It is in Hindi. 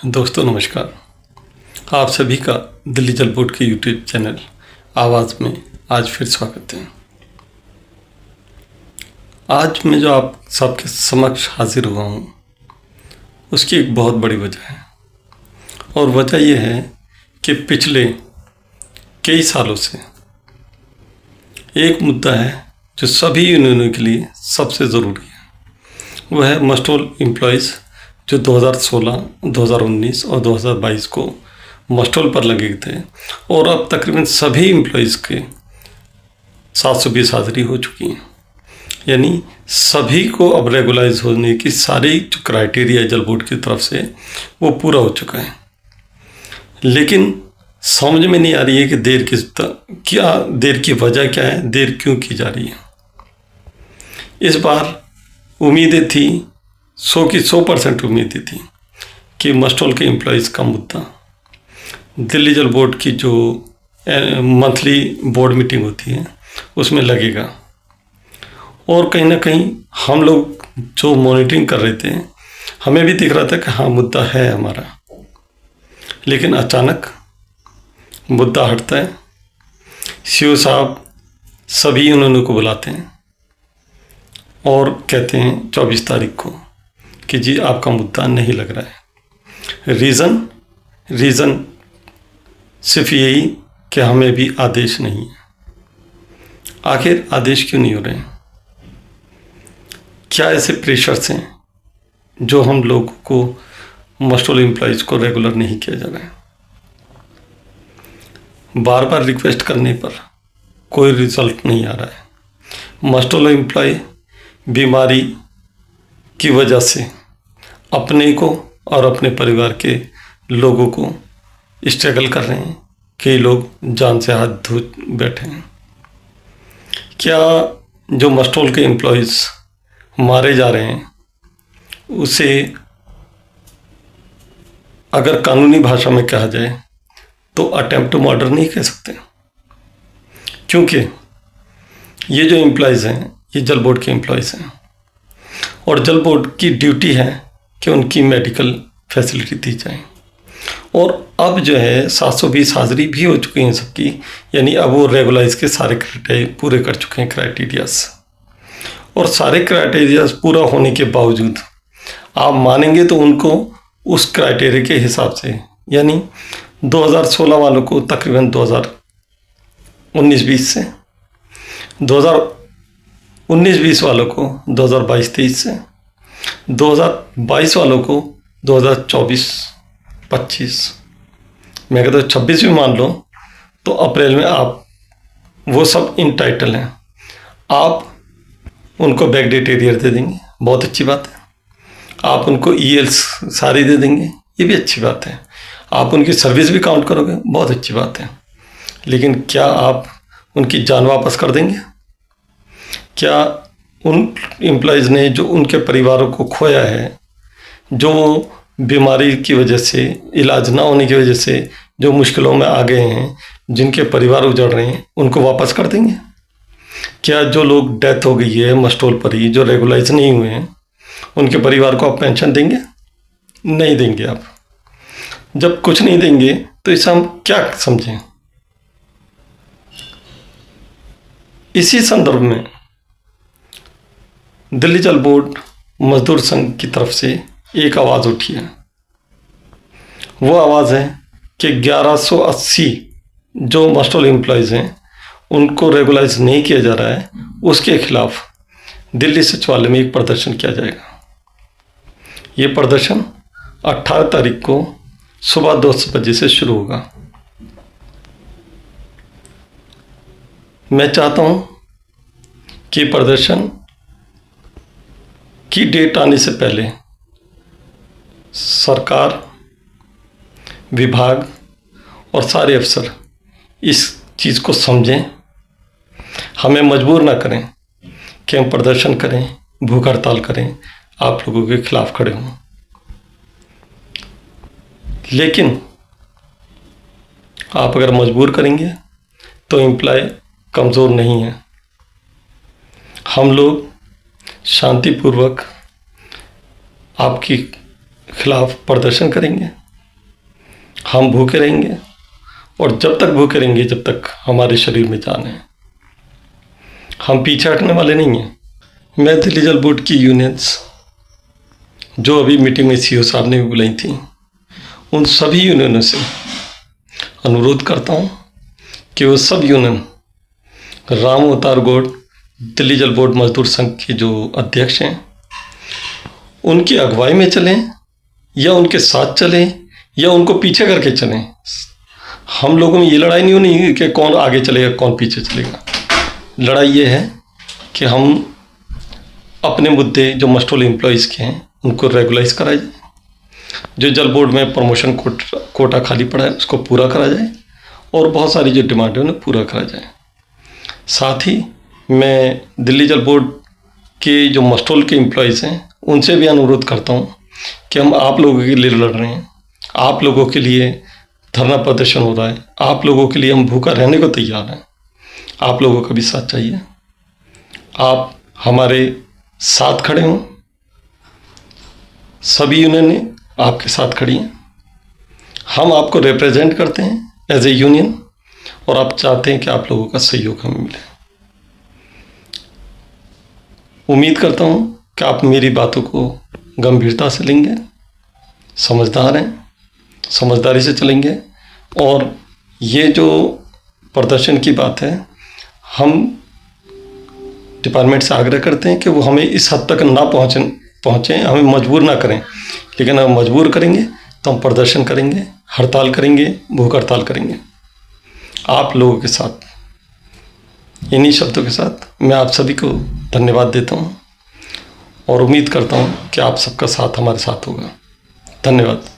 दोस्तों नमस्कार। आप सभी का दिल्ली जल बोर्ड के यूट्यूब चैनल आवाज़ में आज फिर स्वागत है। आज मैं जो आप सबके समक्ष हाजिर हुआ हूँ उसकी एक बहुत बड़ी वजह है, और वजह यह है कि पिछले कई सालों से एक मुद्दा है जो सभी यूनियनों के लिए सबसे ज़रूरी है। वह है मस्टोल एम्प्लॉयज़ जो 2016, 2019 और 2022 को मस्टोल पर लगे थे, और अब तकरीबन सभी एम्प्लॉयज़ के 720 हाजिरी हो चुकी हैं। यानी सभी को अब रेगुलाइज होने की सारी जो क्राइटेरिया जल बोर्ड की तरफ से वो पूरा हो चुका है। लेकिन समझ में नहीं आ रही है कि देर की वजह क्या है, देर क्यों की जा रही है। इस बार उम्मीदें थी, 100 की 100% उम्मीदें थी कि मस्टोल के एम्प्लॉयज़ का मुद्दा दिल्ली जल बोर्ड की जो मंथली बोर्ड मीटिंग होती है उसमें लगेगा, और कहीं ना कहीं हम लोग जो मॉनिटरिंग कर रहे थे हमें भी दिख रहा था कि हाँ मुद्दा है हमारा। लेकिन अचानक मुद्दा हटता है, सीओ साहब सभी यूनियनों को बुलाते हैं और कहते हैं 24 तारीख को कि जी आपका मुद्दा नहीं लग रहा है। रीज़न सिर्फ यही कि हमें भी आदेश नहीं है। आखिर आदेश क्यों नहीं हो रहे हैं? क्या ऐसे प्रेशर्स हैं जो हम लोगों को मस्टोल एम्प्लॉयज़ को रेगुलर नहीं किया जा रहा है? बार बार रिक्वेस्ट करने पर कोई रिजल्ट नहीं आ रहा है। मस्टोल एम्प्लॉय बीमारी की वजह से अपने को और अपने परिवार के लोगों को स्ट्रगल कर रहे हैं। कई लोग जान से हाथ धो बैठे हैं। क्या जो मस्टोल के एम्प्लॉयज़ मारे जा रहे हैं उसे अगर कानूनी भाषा में कहा जाए तो अटेम्प्ट टू मर्डर नहीं कह सकते, क्योंकि ये जो एम्प्लॉयज़ हैं ये जल बोर्ड के एम्प्लॉयज़ हैं, और जल बोर्ड की ड्यूटी है कि उनकी मेडिकल फैसिलिटी दी जाए। और अब जो है 720 हाजिरी भी हो चुकी हैं सबकी, यानी अब वो रेगुलाइज के सारे क्राइटेरिया पूरे कर चुके हैं क्राइटेरियाज। और सारे क्राइटेरियाज पूरा होने के बावजूद आप मानेंगे तो उनको उस क्राइटेरिया के हिसाब से, यानी 2016 वालों को तकरीबन 2019-20 से, 2019-20 वालों को 2022-23 से, 2022 वालों को 2024-25, मैं कहता हूँ 26 भी मान लो तो अप्रैल में आप वो सब इन टाइटल हैं, आप उनको बैकडेट एरियर दे देंगे, बहुत अच्छी बात है। आप उनको ईएल्स सारी दे देंगे, ये भी अच्छी बात है। आप उनकी सर्विस भी काउंट करोगे, बहुत अच्छी बात है। लेकिन क्या आप उनकी जान वापस कर देंगे? क्या उन एम्प्लॉयज़ ने जो उनके परिवारों को खोया है, जो बीमारी की वजह से, इलाज ना होने की वजह से जो मुश्किलों में आ गए हैं, जिनके परिवार उजड़ रहे हैं, उनको वापस कर देंगे? क्या जो लोग डेथ हो गई है मस्टोल पर ही, जो रेगुलाइज नहीं हुए हैं, उनके परिवार को आप पेंशन देंगे? नहीं देंगे। आप जब कुछ नहीं देंगे तो इसे हम क्या समझें? इसी संदर्भ में दिल्ली जल बोर्ड मजदूर संघ की तरफ से एक आवाज़ उठी है। वो आवाज़ है कि 1180 जो मस्टोल एम्प्लॉयज़ हैं उनको रेगुलाइज नहीं किया जा रहा है, उसके खिलाफ दिल्ली सचिवालय में एक प्रदर्शन किया जाएगा। ये प्रदर्शन 18 तारीख को सुबह 10 बजे से शुरू होगा। मैं चाहता हूँ कि प्रदर्शन की डेट आने से पहले सरकार, विभाग और सारे अफसर इस चीज़ को समझें, हमें मजबूर ना करें कि हम प्रदर्शन करें, भूख हड़ताल करें, आप लोगों के खिलाफ खड़े हों। लेकिन आप अगर मजबूर करेंगे तो एम्प्लॉय कमज़ोर नहीं है। हम लोग शांतिपूर्वक आपके खिलाफ प्रदर्शन करेंगे, हम भूखे रहेंगे और जब तक भूखे रहेंगे जब तक हमारे शरीर में जान है। हम पीछे हटने वाले नहीं हैं। मैं दिल्ली जल बोर्ड की यूनियंस जो अभी मीटिंग में सीईओ साहब ने भी बुलाई थी, उन सभी यूनियनों से अनुरोध करता हूँ कि वो सब यूनियन राम अवतार गौड़ दिल्ली जल बोर्ड मजदूर संघ के जो अध्यक्ष हैं उनकी अगुवाई में चलें या उनके साथ चलें या उनको पीछे करके चलें। हम लोगों में ये लड़ाई नहीं होनी कि कौन आगे चलेगा कौन पीछे चलेगा। लड़ाई ये है कि हम अपने मुद्दे जो मस्टोल एम्प्लॉयज़ के हैं उनको रेगुलाइज कराया जाए, जो जल बोर्ड में प्रमोशन कोटा खाली पड़ा है उसको पूरा करा जाए और बहुत सारी जो डिमांड है उन्हें पूरा करा जाए। साथ ही मैं दिल्ली जल बोर्ड के जो मस्टोल के एम्प्लॉयज़ हैं उनसे भी अनुरोध करता हूँ कि हम आप लोगों के लिए लड़ रहे हैं, आप लोगों के लिए धरना प्रदर्शन हो रहा है, आप लोगों के लिए हम भूखा रहने को तैयार हैं। आप लोगों का भी साथ चाहिए, आप हमारे साथ खड़े हों। सभी यूनियन आपके साथ खड़ी हैं, हम आपको रिप्रेजेंट करते हैं एज ए यूनियन और आप चाहते हैं कि आप लोगों का सहयोग हमें मिले। उम्मीद करता हूँ कि आप मेरी बातों को गंभीरता से लेंगे, समझदार हैं, समझदारी से चलेंगे और ये जो प्रदर्शन की बात है हम डिपार्टमेंट से आग्रह करते हैं कि वो हमें इस हद तक ना पहुँचें, हमें मजबूर ना करें, लेकिन अगर मजबूर करेंगे तो हम प्रदर्शन करेंगे, हड़ताल करेंगे, भूख हड़ताल करेंगे आप लोगों के साथ। इन्हीं शब्दों के साथ मैं आप सभी को धन्यवाद देता हूँ और उम्मीद करता हूँ कि आप सबका साथ हमारे साथ होगा। धन्यवाद।